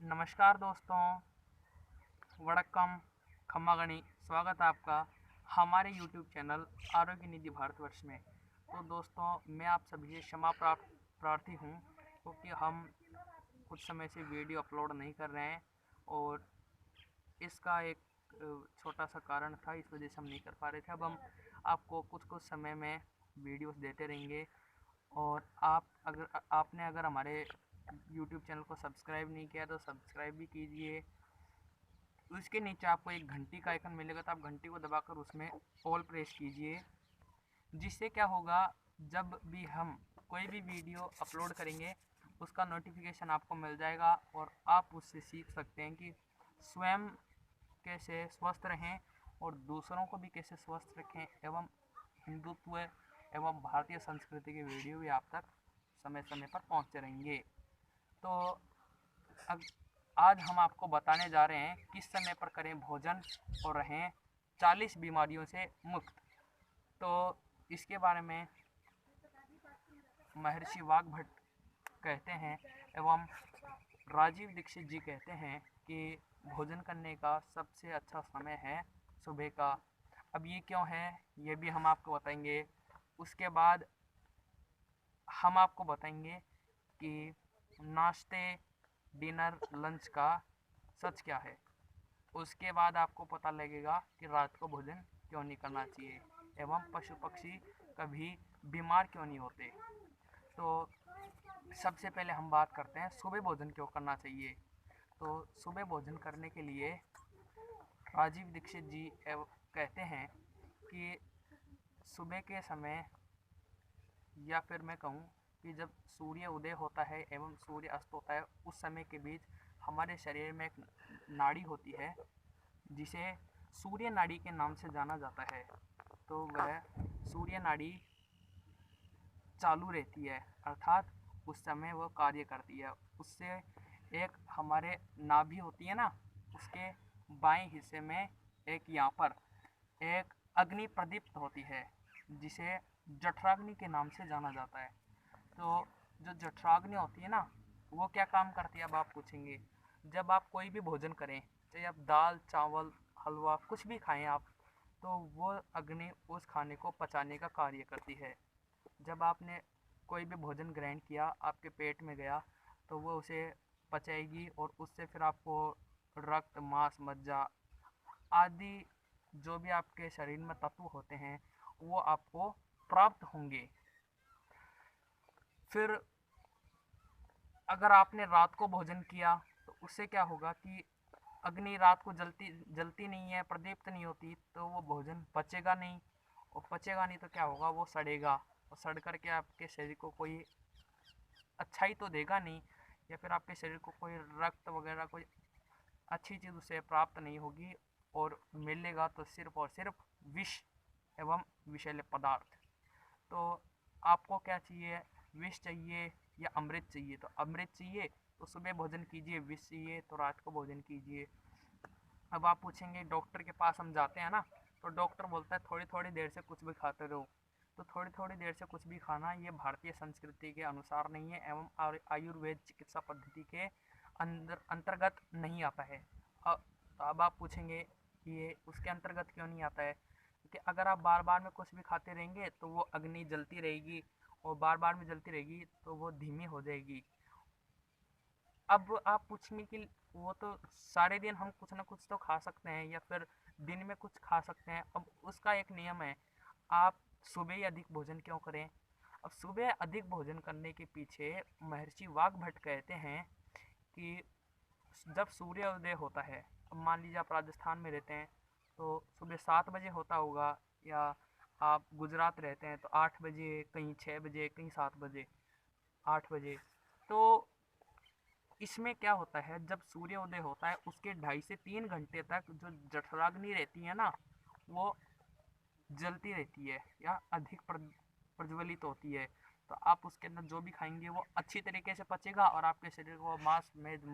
नमस्कार दोस्तों, वड़क्कम, खम्मागणी। स्वागत है आपका हमारे यूट्यूब चैनल आरोग्य निधि भारतवर्ष में। तो दोस्तों, मैं आप सभी से क्षमा प्रार्थी हूँ क्योंकि हम कुछ समय से वीडियो अपलोड नहीं कर रहे हैं और इसका एक छोटा सा कारण था, इस वजह से हम नहीं कर पा रहे थे। अब हम आपको कुछ समय में वीडियोस देते रहेंगे और आपने अगर हमारे यूट्यूब चैनल को सब्सक्राइब नहीं किया तो सब्सक्राइब भी कीजिए। उसके नीचे आपको एक घंटी का आइकन मिलेगा, तो आप घंटी को दबाकर उसमें ऑल प्रेस कीजिए। जिससे क्या होगा, जब भी हम कोई भी वीडियो अपलोड करेंगे उसका नोटिफिकेशन आपको मिल जाएगा और आप उससे सीख सकते हैं कि स्वयं कैसे स्वस्थ रहें और दूसरों को भी कैसे स्वस्थ रखें, एवं हिंदुत्व एवं भारतीय संस्कृति के वीडियो भी आप तक समय समय पर पहुंचते रहेंगे। तो आज हम आपको बताने जा रहे हैं किस समय पर करें भोजन और रहें 40 बीमारियों से मुक्त। तो इसके बारे में महर्षि वाग्भट कहते हैं एवं राजीव दीक्षित जी कहते हैं कि भोजन करने का सबसे अच्छा समय है सुबह का। अब ये क्यों है, ये भी हम आपको बताएंगे। उसके बाद हम आपको बताएंगे कि नाश्ते, डिनर, लंच का सच क्या है। उसके बाद आपको पता लगेगा कि रात को भोजन क्यों नहीं करना चाहिए एवं पशु पक्षी कभी बीमार क्यों नहीं होते। तो सबसे पहले हम बात करते हैं सुबह भोजन क्यों करना चाहिए। तो सुबह भोजन करने के लिए राजीव दीक्षित जी कहते हैं कि सुबह के समय, या फिर मैं कहूँ कि जब सूर्य उदय होता है एवं सूर्य अस्त होता है, उस समय के बीच हमारे शरीर में एक नाड़ी होती है जिसे सूर्य नाड़ी के नाम से जाना जाता है। तो वह सूर्य नाड़ी चालू रहती है, अर्थात उस समय वो कार्य करती है। उससे एक हमारे नाभि होती है ना, उसके बाएं हिस्से में एक यहाँ पर एक अग्नि प्रदीप्त होती है जिसे जठराग्नि के नाम से जाना जाता है। तो जो जठराग्नि होती है ना, वो क्या काम करती है, अब आप पूछेंगे। जब आप कोई भी भोजन करें, चाहे आप दाल, चावल, हलवा कुछ भी खाएं आप, तो वो अग्नि उस खाने को पचाने का कार्य करती है। जब आपने कोई भी भोजन ग्रहण किया, आपके पेट में गया, तो वो उसे पचाएगी और उससे फिर आपको रक्त, मांस, मज्जा आदि जो भी आपके शरीर में तत्व होते हैं वो आपको प्राप्त होंगे। फिर अगर आपने रात को भोजन किया तो उससे क्या होगा कि अग्नि रात को जलती नहीं है, प्रदीप्त नहीं होती, तो वो भोजन पचेगा नहीं, और पचेगा नहीं तो क्या होगा, वो सड़ेगा, और सड़ करके आपके शरीर को कोई अच्छाई तो देगा नहीं, या फिर आपके शरीर को कोई रक्त वगैरह कोई अच्छी चीज़ उसे प्राप्त नहीं होगी, और मिलेगा तो सिर्फ और सिर्फ विष एवं विषैले पदार्थ। तो आपको क्या चाहिए, विष चाहिए या अमृत चाहिए? तो अमृत चाहिए तो सुबह भोजन कीजिए, विष चाहिए तो रात को भोजन कीजिए। अब आप पूछेंगे, डॉक्टर के पास हम जाते हैं ना, तो डॉक्टर बोलता है थोड़ी थोड़ी देर से कुछ भी खाते रहो। तो थोड़ी थोड़ी देर से कुछ भी खाना ये भारतीय संस्कृति के अनुसार नहीं है एवं आयुर्वेद चिकित्सा पद्धति के अंतर्गत नहीं आता है। अब आप पूछेंगे कि ये उसके अंतर्गत क्यों नहीं आता है, क्योंकि अगर आप बार बार में कुछ भी खाते रहेंगे तो वो अग्नि जलती रहेगी, और बार बार में जलती रहेगी तो वो धीमी हो जाएगी। अब आप पूछेंगे कि वो तो सारे दिन हम कुछ ना कुछ तो खा सकते हैं, या फिर दिन में कुछ खा सकते हैं। अब उसका एक नियम है, आप सुबह ही अधिक भोजन क्यों करें। अब सुबह अधिक भोजन करने के पीछे महर्षि वाग्भट कहते हैं कि जब सूर्योदय होता है, अब मान लीजिए आप राजस्थान में रहते हैं तो सुबह 7 बजे होता होगा, या आप गुजरात रहते हैं तो 8 बजे, कहीं 6 बजे, कहीं 7 बजे, 8 बजे। तो इसमें क्या होता है, जब सूर्योदय होता है उसके 2.5 से 3 घंटे तक जो जठराग्नि रहती है ना, वो जलती रहती है या अधिक प्रज्वलित होती है। तो आप उसके अंदर जो भी खाएंगे वो अच्छी तरीके से पचेगा और आपके शरीर को मांस, मेद,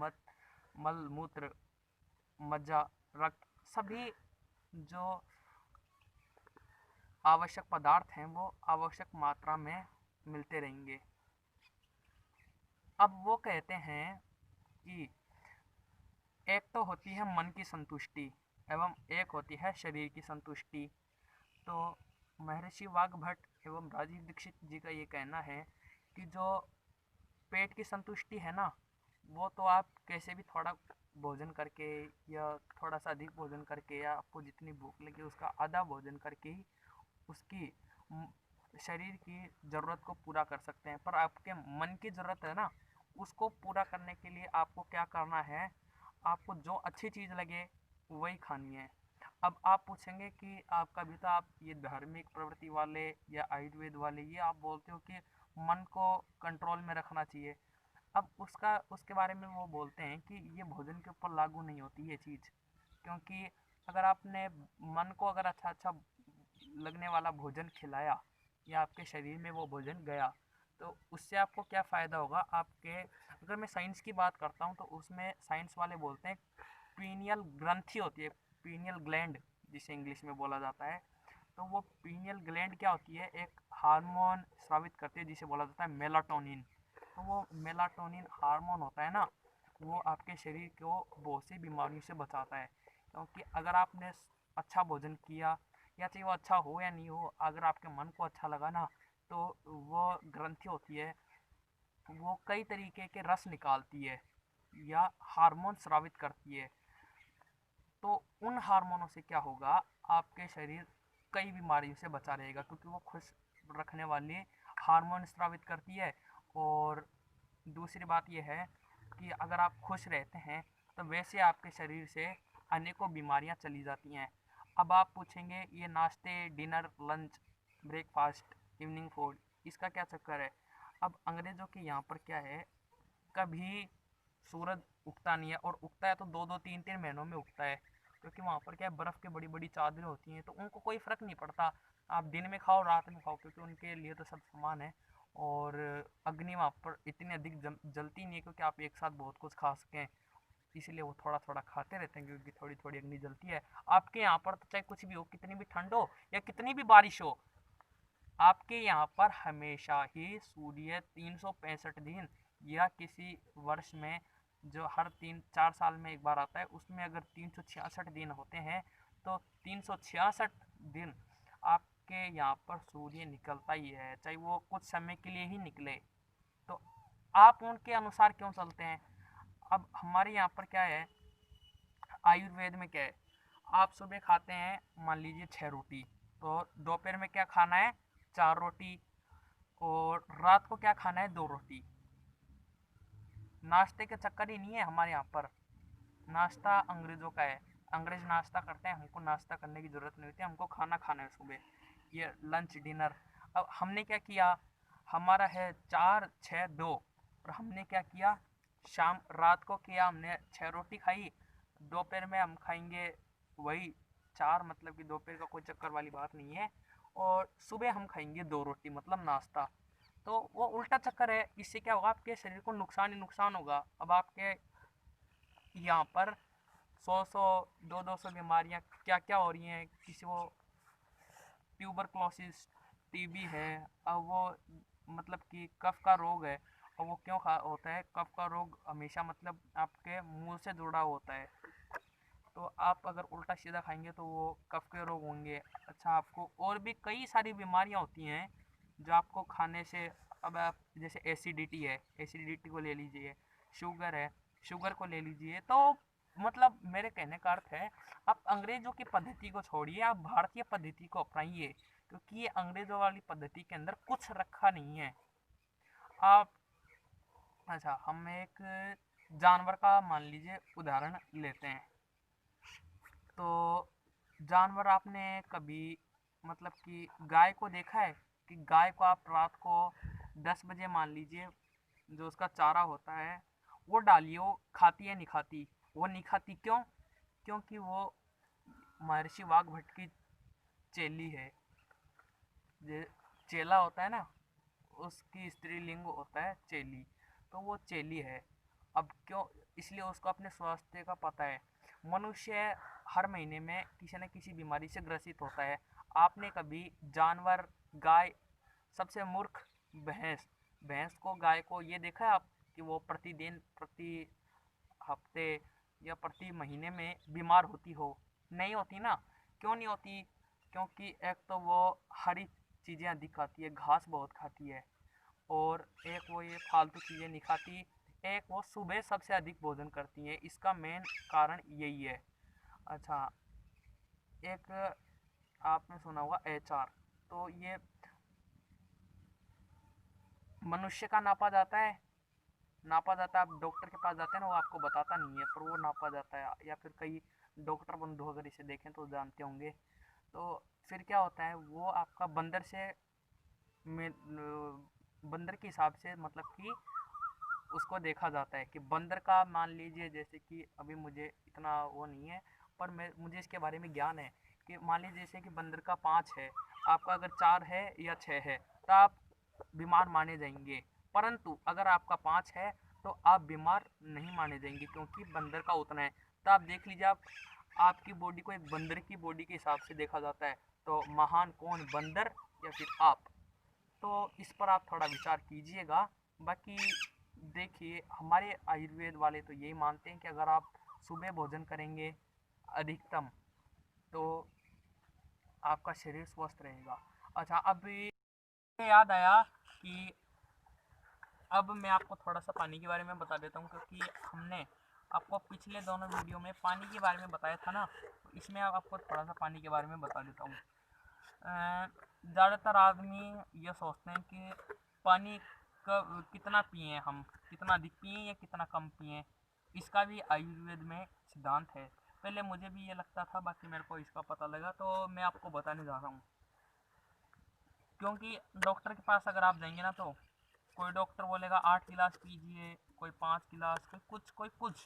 मल मूत्र, मज्जा, रक्त, सभी जो आवश्यक पदार्थ हैं वो आवश्यक मात्रा में मिलते रहेंगे। अब वो कहते हैं कि एक तो होती है मन की संतुष्टि एवं एक होती है शरीर की संतुष्टि। तो महर्षि वाग्भट एवं राजीव दीक्षित जी का ये कहना है कि जो पेट की संतुष्टि है ना, वो तो आप कैसे भी थोड़ा भोजन करके या थोड़ा सा अधिक भोजन करके या आपको जितनी भूख लगी उसका आधा भोजन करके ही उसकी शरीर की ज़रूरत को पूरा कर सकते हैं। पर आपके मन की ज़रूरत है ना, उसको पूरा करने के लिए आपको क्या करना है, आपको जो अच्छी चीज़ लगे वही खानी है। अब आप पूछेंगे कि आप कभी तो आप ये धार्मिक प्रवृत्ति वाले या आयुर्वेद वाले ये आप बोलते हो कि मन को कंट्रोल में रखना चाहिए। अब उसका उसके बारे में वो बोलते हैं कि ये भोजन के ऊपर लागू नहीं होती ये चीज़, क्योंकि अगर आपने मन को अगर अच्छा अच्छा लगने वाला भोजन खिलाया या आपके शरीर में वो भोजन गया, तो उससे आपको क्या फ़ायदा होगा। आपके अगर मैं साइंस की बात करता हूँ तो उसमें साइंस वाले बोलते हैं पीनियल ग्रंथि होती है, पीनियल ग्लैंड जिसे इंग्लिश में बोला जाता है। तो वो पीनियल ग्लैंड क्या होती है, एक हार्मोन स्रावित करती है जिसे बोला जाता है मेलाटोनिन। तो वो मेलाटोनिन हार्मोन होता है ना, वो आपके शरीर को बहुत सी बीमारियों से बचाता है। क्योंकि अगर आपने अच्छा भोजन किया या चाहे वो अच्छा हो या नहीं हो, अगर आपके मन को अच्छा लगा ना, तो वो ग्रंथि होती है, वो कई तरीके के रस निकालती है या हार्मोन स्रावित करती है। तो उन हार्मोनों से क्या होगा, आपके शरीर कई बीमारियों से बचा रहेगा, क्योंकि वो खुश रखने वाली हार्मोन स्रावित करती है। और दूसरी बात यह है कि अगर आप खुश रहते हैं तो वैसे आपके शरीर से अनेकों बीमारियां चली जाती हैं। अब आप पूछेंगे ये नाश्ते, dinner, lunch, breakfast, evening food, इसका क्या चक्कर है। अब अंग्रेज़ों के यहाँ पर क्या है, कभी सूरज उगता नहीं है, और उगता है तो दो दो तीन तीन महीनों में उगता है, क्योंकि वहाँ पर क्या है, बर्फ़ की बड़ी बड़ी चादरें होती हैं, तो उनको कोई फ़र्क नहीं पड़ता आप दिन में खाओ रात में खाओ, क्योंकि उनके लिए तो सब समान है। और अग्नि वहाँ पर इतनी अधिक जलती नहीं है क्योंकि आप एक साथ बहुत कुछ खा सकें, इसलिए वो थोड़ा थोड़ा खाते रहते हैं क्योंकि थोड़ी थोड़ी अग्नि जलती है। आपके यहाँ पर तो चाहे कुछ भी हो, कितनी भी ठंड हो या कितनी भी बारिश हो, आपके यहाँ पर हमेशा ही सूर्य 365 दिन या किसी वर्ष में जो हर 3-4 साल में एक बार आता है, उसमें अगर 366 दिन होते हैं तो 366 दिन आपके यहाँ पर सूर्य निकलता ही है, चाहे वो कुछ समय के लिए ही निकले। तो आप उनके अनुसार क्यों चलते हैं। अब हमारे यहाँ पर क्या है, आयुर्वेद में क्या है, आप सुबह खाते हैं मान लीजिए 6 रोटी, तो दोपहर में क्या खाना है, 4 रोटी, और रात को क्या खाना है, 2 रोटी। नाश्ते के चक्कर ही नहीं है हमारे यहाँ पर, नाश्ता अंग्रेज़ों का है। अंग्रेज़ नाश्ता करते हैं, हमको नाश्ता करने की ज़रूरत नहीं होती, हमको खाना खाना है सुबह ये लंच डिनर। अब हमने क्या किया, हमारा है 4-6-2, और हमने क्या किया, शाम रात को किया हमने 6 रोटी खाई, दोपहर में हम खाएंगे वही 4, मतलब कि दोपहर का कोई चक्कर वाली बात नहीं है, और सुबह हम खाएंगे 2 रोटी मतलब नाश्ता। तो वो उल्टा चक्कर है, इससे क्या होगा, आपके शरीर को नुकसान ही नुकसान होगा। अब आपके यहाँ पर 100-100, 200-200 बीमारियाँ क्या क्या हो रही हैं, किसी को ट्यूबरक्लोसिस, टीबी है, अब वो मतलब कि कफ का रोग है। और वो क्यों खा होता है, कफ का रोग हमेशा मतलब आपके मुंह से जुड़ा होता है, तो आप अगर उल्टा सीधा खाएंगे तो वो कफ के रोग होंगे। अच्छा, आपको और भी कई सारी बीमारियां होती हैं जो आपको खाने से, अब आप जैसे एसिडिटी है, एसिडिटी को ले लीजिए, शुगर है, शुगर को ले लीजिए। तो मतलब मेरे कहने का अर्थ है, आप अंग्रेज़ों की पद्धति को छोड़िए, आप भारतीय पद्धति को अपनाइए, क्योंकि ये अंग्रेज़ों वाली पद्धति के अंदर कुछ रखा नहीं है। आप अच्छा, हम एक जानवर का मान लीजिए उदाहरण लेते हैं। तो जानवर आपने कभी मतलब कि गाय को देखा है कि गाय को आप रात को 10 बजे मान लीजिए, जो उसका चारा होता है वो डालिए, वो खाती है नहीं खाती, वो नहीं खाती क्यों, क्योंकि वो महर्षि वाघभट्ट की चेली है। जे चेला होता है ना, उसकी स्त्रीलिंग होता है चेली, तो वो चेली है। अब क्यों, इसलिए उसको अपने स्वास्थ्य का पता है। मनुष्य हर महीने में किसी न किसी बीमारी से ग्रसित होता है। आपने कभी जानवर, गाय, सबसे मूर्ख भैंस, भैंस को, गाय को ये देखा है आप कि वो प्रतिदिन, प्रति हफ्ते या प्रति महीने में बीमार होती हो? नहीं होती ना। क्यों नहीं होती? क्योंकि एक तो वो हरी चीज़ें अधिक खाती है, घास बहुत खाती है, और एक वो ये फालतू चीज़ें नहीं खाती। एक वो सुबह सबसे अधिक भोजन करती है, इसका मेन कारण यही है। अच्छा, एक आपने सुना होगा एचआर, तो ये मनुष्य का नापा जाता है। आप डॉक्टर के पास जाते हैं ना, वो आपको बताता नहीं है, पर वो नापा जाता है, या फिर कई डॉक्टर बंधु अगर इसे देखें तो जानते होंगे। तो फिर क्या होता है, वो आपका बंदर से में बंदर के हिसाब से, मतलब कि उसको देखा जाता है कि बंदर का, मान लीजिए जैसे कि अभी मुझे इतना वो नहीं है, पर मुझे इसके बारे में ज्ञान है कि मान लीजिए जैसे कि बंदर का 5 है, आपका अगर 4 है या 6 है, तो आप बीमार माने जाएंगे। परंतु अगर आपका 5 है तो आप बीमार नहीं माने जाएंगे, क्योंकि बंदर का उतना है। तो आप देख लीजिए, आपकी बॉडी को एक बंदर की बॉडी के हिसाब से देखा जाता है, तो महान कौन, बंदर या फिर आप? तो इस पर आप थोड़ा विचार कीजिएगा। बाकी देखिए, हमारे आयुर्वेद वाले तो यही मानते हैं कि अगर आप सुबह भोजन करेंगे अधिकतम, तो आपका शरीर स्वस्थ रहेगा। अच्छा, अभी याद आया कि अब मैं आपको थोड़ा सा पानी के बारे में बता देता हूँ, क्योंकि हमने आपको पिछले दोनों वीडियो में पानी के बारे में बताया था ना, तो इसमें आपको थोड़ा सा पानी के बारे में बता देता हूँ। ज़्यादातर आदमी ये सोचते हैं कि पानी कितना पिए हम, कितना अधिक पिए या कितना कम पिए। इसका भी आयुर्वेद में सिद्धांत है। पहले मुझे भी ये लगता था, बाकी मेरे को इसका पता लगा, तो मैं आपको बताने जा रहा हूँ। क्योंकि डॉक्टर के पास अगर आप जाएंगे ना, तो कोई डॉक्टर बोलेगा 8 गिलास पीजिए, कोई 5 गिलास, कोई कुछ कोई कुछ।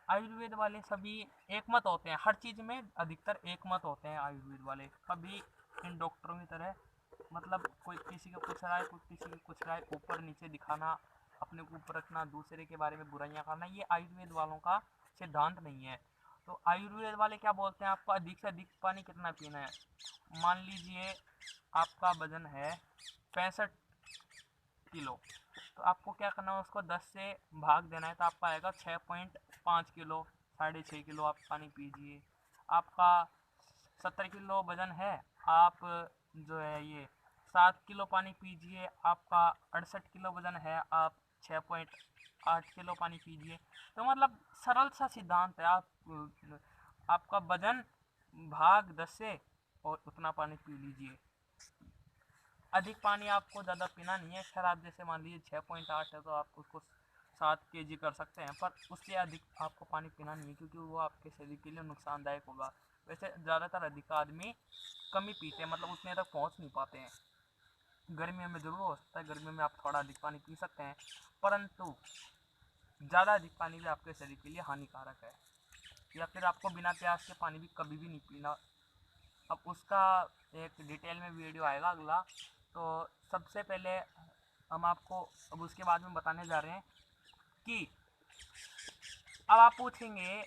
आयुर्वेद वाले सभी एक मत होते हैं हर चीज़ में, अधिकतर एक मत होते हैं आयुर्वेद वाले। कभी इन डॉक्टरों की तरह, मतलब कोई किसी को कुछ रहा है, कोई किसी को कुछ रहा है, ऊपर नीचे दिखाना, अपने को ऊपर रखना, दूसरे के बारे में बुराइयां करना, ये आयुर्वेद वालों का सिद्धांत नहीं है। तो आयुर्वेद वाले क्या बोलते हैं, आपको अधिक से अधिक पानी कितना पीना है। मान लीजिए आपका वजन है 65 किलो, तो आपको क्या करना है, उसको 10 से भाग देना है, तो आपका आएगा 6.5 किलो, 6.5 किलो आप पानी पीजिए। आपका 70 किलो वजन है, आप जो है ये 7 किलो पानी पीजिए। आपका 68 किलो वजन है, आप 6.8 किलो पानी पीजिए। तो मतलब सरल सा सिद्धांत है, आपका वजन भाग 10 से, और उतना पानी पी लीजिए। अधिक पानी आपको ज़्यादा पीना नहीं है। खैर, आप जैसे मान लीजिए 6.8 है, तो आप उसको 7 kg कर सकते हैं, पर उससे अधिक आपको पानी पीना नहीं है, क्योंकि वो आपके शरीर के लिए नुकसानदायक होगा। वैसे ज़्यादातर अधिक आदमी कम ही पीते हैं, मतलब उतने तक पहुंच नहीं पाते हैं। गर्मियों में ज़रूर हो सकता है, गर्मियों में आप थोड़ा अधिक पानी पी सकते हैं, परंतु ज़्यादा अधिक पानी भी आपके शरीर के लिए हानिकारक है। या फिर आपको बिना प्यास के पानी भी कभी भी नहीं पीना। अब उसका एक डिटेल में वीडियो आएगा अगला। तो सबसे पहले हम आपको अब उसके बाद में बताने जा रहे हैं कि अब आप पूछेंगे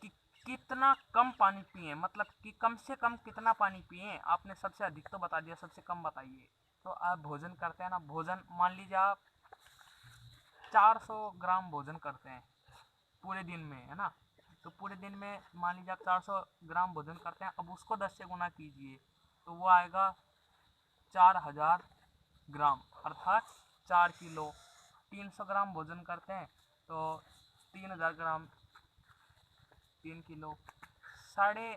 कि कितना कम पानी पिए, मतलब कि कम से कम कितना पानी पिए। आपने सबसे अधिक तो बता दिया, सबसे कम बताइए। तो आप भोजन करते हैं ना, भोजन मान लीजिए आप 400 ग्राम भोजन करते हैं पूरे दिन में, है ना। तो पूरे दिन में मान लीजिए आप 400 ग्राम भोजन करते हैं, अब उसको 10 से गुना कीजिए, तो वो आएगा 4000 ग्राम, अर्थात 4 किलो। 300 ग्राम भोजन करते हैं तो 3000 ग्राम, 3 किलो। साढ़े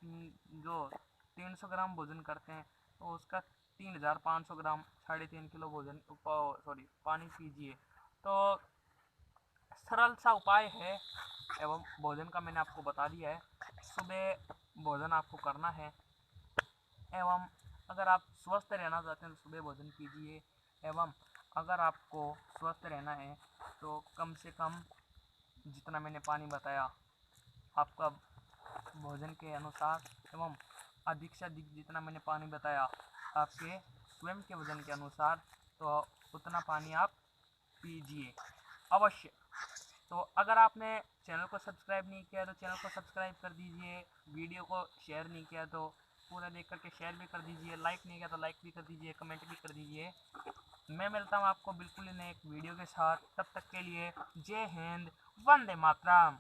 जो 300 ग्राम भोजन करते हैं, तो उसका 3500 ग्राम, 3.5 किलो भोजन, सॉरी, पानी पीजिए। तो सरल सा उपाय है, एवं भोजन का मैंने आपको बता दिया है। सुबह भोजन आपको करना है, एवं अगर आप स्वस्थ रहना चाहते हैं तो सुबह भोजन कीजिए। एवं अगर आपको स्वस्थ रहना है तो कम से कम जितना मैंने पानी बताया आपका भोजन के अनुसार, एवं अधिक से अधिक जितना मैंने पानी बताया आपके स्वयं के वजन के अनुसार, तो उतना पानी आप पीजिए अवश्य। तो अगर आपने चैनल को सब्सक्राइब नहीं किया तो चैनल को सब्सक्राइब कर दीजिए। वीडियो को शेयर नहीं किया तो पूरा देख करके शेयर भी कर दीजिए। लाइक नहीं किया तो लाइक भी कर दीजिए, कमेंट भी कर दीजिए। मैं मिलता हूँ आपको बिल्कुल ही नए एक वीडियो के साथ। तब तक के लिए जय हिंद, वंदे मातरम।